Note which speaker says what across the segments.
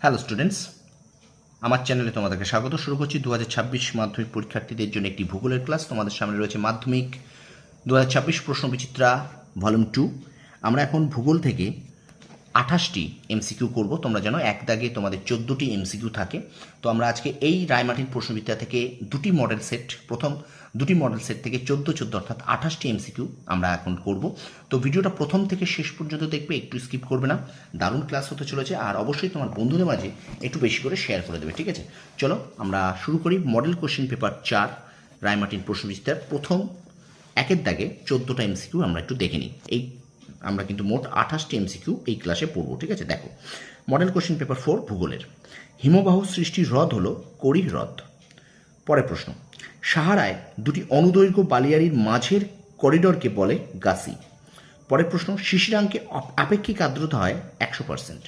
Speaker 1: Hello students, আমার চ্যানেলে তোমাদেরকে স্বাগত। শুরু করছি 2026 মাধ্যমিক পরীক্ষার্থীদের জন্য একটি ভূগোলের ক্লাস। তোমাদের সামনে রয়েছে মাধ্যমিক 2026 প্রশ্ন বিচিত্রা ভলিউম 2। আমরা এখন ভূগোল থেকে 28টি এমসিকিউ করব। তোমরা জানো এক দাগে তোমাদের 14টি এমসিকিউ থাকে। তো আমরা আজকে এই রায়মার্টিন প্রশ্নবিদ্যা থেকে প্রথম দুটি মডেল সেট থেকে 14 অর্থাৎ 28টি এমসিকিউ আমরা এখন করব। তো ভিডিওটা প্রথম থেকে শেষ পর্যন্ত দেখবে, একটু স্কিপ করবে না। দারুণ ক্লাস হতে চলেছে, আর অবশ্যই তোমার বন্ধুদের মাঝে একটু বেশি করে শেয়ার করে দেবে, ঠিক আছে? চলো আমরা শুরু করি। মডেল কোশ্চেন পেপার 4 রায়মার্টিন প্রশ্নবিদ্যার প্রথম একের দাগে 14টা এমসিকিউ আমরা একটু দেখে নিই। আমরা কিন্তু মোট 28টি এমসিকিউ এই ক্লাসে পড়ব, ঠিক আছে? দেখো, মডেল কোশ্চেন পেপার 4 ভূগোলের। হিমবাহ সৃষ্টির হ্রদ হলো কোরি হ্রদ। পরের প্রশ্ন, সাহারায় দুটি অনুদৈর্ঘ্য বালিয়াড়ির মাঝের করিডরকে বলে গাসি। পরের প্রশ্ন, শিশিরাঙ্কে আপেক্ষিক আর্দ্রতা হয় 100%।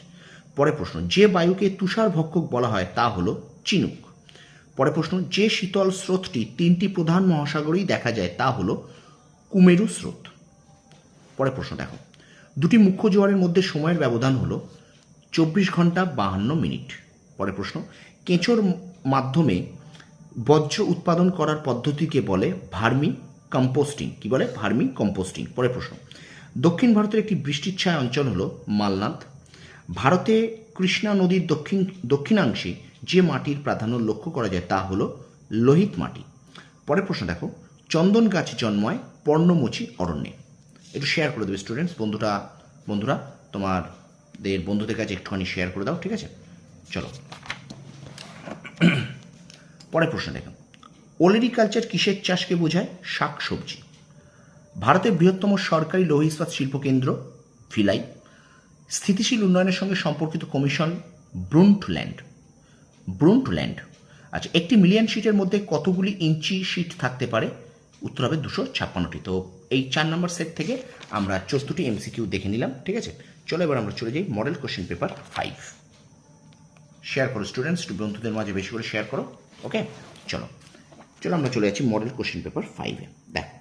Speaker 1: পরের প্রশ্ন, যে বায়ুকে তুষার ভক্ষক বলা হয় তা হলো চিনুক। পরের প্রশ্ন, যে শীতল স্রোতটি 3টি প্রধান মহাসাগরেই দেখা যায় তা হলো কুমেরু স্রোত। পরের প্রশ্ন দেখো, দুটি মুখ্য জোয়ারের মধ্যে সময়ের ব্যবধান হলো 24 ঘন্টা 52 মিনিট। পরের প্রশ্ন, কেঁচোর মাধ্যমে বর্জ্য উৎপাদন করার পদ্ধতিকে বলে ভার্মি কম্পোস্টিং। কি বলে? Vermi composting. পরের প্রশ্ন, দক্ষিণ ভারতের একটি বৃষ্টির ছায়া অঞ্চল হলো মালনাদ। ভারতে কৃষ্ণা নদীর দক্ষিণাংশে যে মাটির প্রাধান্য লক্ষ্য করা যায় তা হলো লোহিত মাটি। পরের প্রশ্ন দেখো, চন্দন গাছ জন্মায় পর্ণমোচী অরণ্যে। একটু শেয়ার করে দেবে স্টুডেন্টস, বন্ধুরা তোমাদের বন্ধুদের কাছে একটুখানি শেয়ার করে দাও, ঠিক আছে? চলো পরের প্রশ্ন দেখো, ওলেরিকালচার কিসের চাষকে বোঝায়? শাক সবজি। ভারতের বৃহত্তম সরকারি লৌহ ইস্পাত শিল্পকেন্দ্র ভিলাই। স্থিতিশীল উন্নয়নের সঙ্গে সম্পর্কিত কমিশন ব্রুন্টল্যান্ড। আচ্ছা, 1 মিলিয়ন শিটের মধ্যে কতগুলি ইঞ্চি শিট থাকতে পারে? উত্তর হবে 256টি। তো এই 4 নম্বর সেট থেকে আমরা 14টি এমসিকিউ দেখে নিলাম, ঠিক আছে? চলো এবার আমরা চলে যাই মডেল কোশ্চেন পেপার 5। শেয়ার করো স্টুডেন্টস, বন্ধুদের মাঝে বেশি করে শেয়ার করো, ওকে? চলো আমরা চলে যাচ্ছি মডেল কোশ্চেন পেপার 5-এ। দেখো,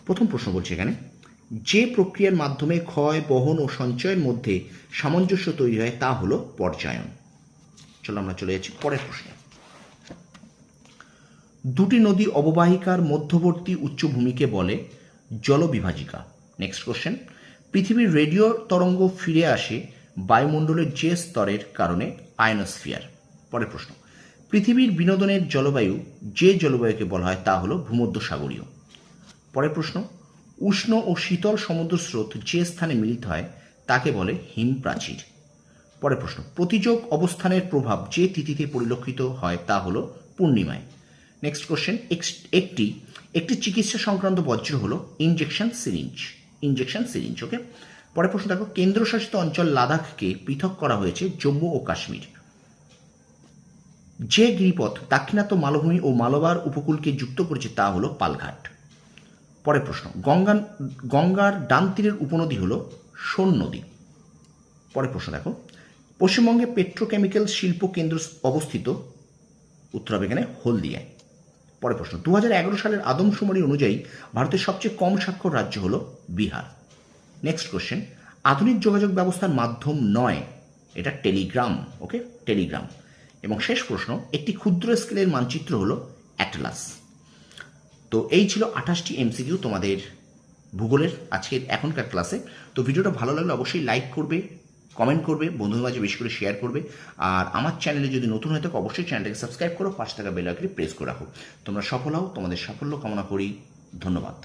Speaker 1: প্রথম প্রশ্ন বলছে এখানে, যে প্রক্রিয়ার মাধ্যমে ক্ষয়, বহন ও সঞ্চয়ের মধ্যে সামঞ্জস্য তৈরি হয় তা হলো পর্যায়ন। চলো আমরা চলে যাচ্ছি পরের প্রশ্নে। দুটি নদী অববাহিকার মধ্যবর্তী উচ্চভূমিকে বলে জলবিভাজিকা। নেক্সট কোশ্চেন, পৃথিবীর রেডিও তরঙ্গ ফিরে আসে বায়ুমণ্ডলের যে স্তরের কারণে? আয়নোস্ফিয়ার। পরের প্রশ্ন, পৃথিবীর বিনোদনের জলবায়ু যে জলবায়ুকে বলা হয় তা হলো ভূমধ্যসাগরীয়। পরের প্রশ্ন, উষ্ণ ও শীতল সমুদ্র স্রোত যে স্থানে মিলিত হয় তাকে বলে হিমপ্রাচীর। পরের প্রশ্ন, প্রতিযোগ অবস্থানের প্রভাব যে তিথিতে পরিলক্ষিত হয় তা হলো পূর্ণিমায়। নেক্সট কোশ্চেন, একটি চিকিৎসা সংক্রান্ত বজ্র হলো ইনজেকশন সিরিঞ্জ। ওকে? পরের প্রশ্ন দেখো, কেন্দ্রশাসিত অঞ্চল লাদাখকে পৃথক করা হয়েছে জম্মু ও কাশ্মীর। যে গিরিপথ দাক্ষিণাত্য মালভূমি ও মালবার উপকূলকে যুক্ত করেছে তা হলো পালঘাট। পরের প্রশ্ন, গঙ্গার ডান তীরের উপনদী হলো সোন নদী। পরের প্রশ্ন দেখো, পশ্চিমবঙ্গে পেট্রোকেমিক্যাল শিল্প কেন্দ্র অবস্থিত? উত্তর হবে এখানে হলদিয়ায়। পরের প্রশ্ন, 2011 সালের আদমশুমারি অনুযায়ী ভারতের সবচেয়ে কম স্বাক্ষর রাজ্য হলো বিহার। নেক্সট কোশ্চেন, আধুনিক যোগাযোগ ব্যবস্থার মাধ্যম নয়, এটা টেলিগ্রাম। ওকে, টেলিগ্রাম। এবং শেষ প্রশ্ন, একটি ক্ষুদ্র স্কেলের মানচিত্র হলো অ্যাটলাস। তো এই ছিল 28টি এমসিকিউ তোমাদের ভূগোলের আজকের এখনকার ক্লাসে। তো ভিডিওটা ভালো লাগলে অবশ্যই লাইক করবে, কমেন্ট করবে, বন্ধুদের মাঝে বেশি করে শেয়ার করবে। আর আমার চ্যানেলে যদি নতুন হয়ে থাকো অবশ্যই চ্যানেলটাকে সাবস্ক্রাইব করো, পাশে থাকা বেল আইকনটি প্রেস করে রাখো। তোমরা সফল হও, তোমাদের সাফল্য কামনা করি। ধন্যবাদ।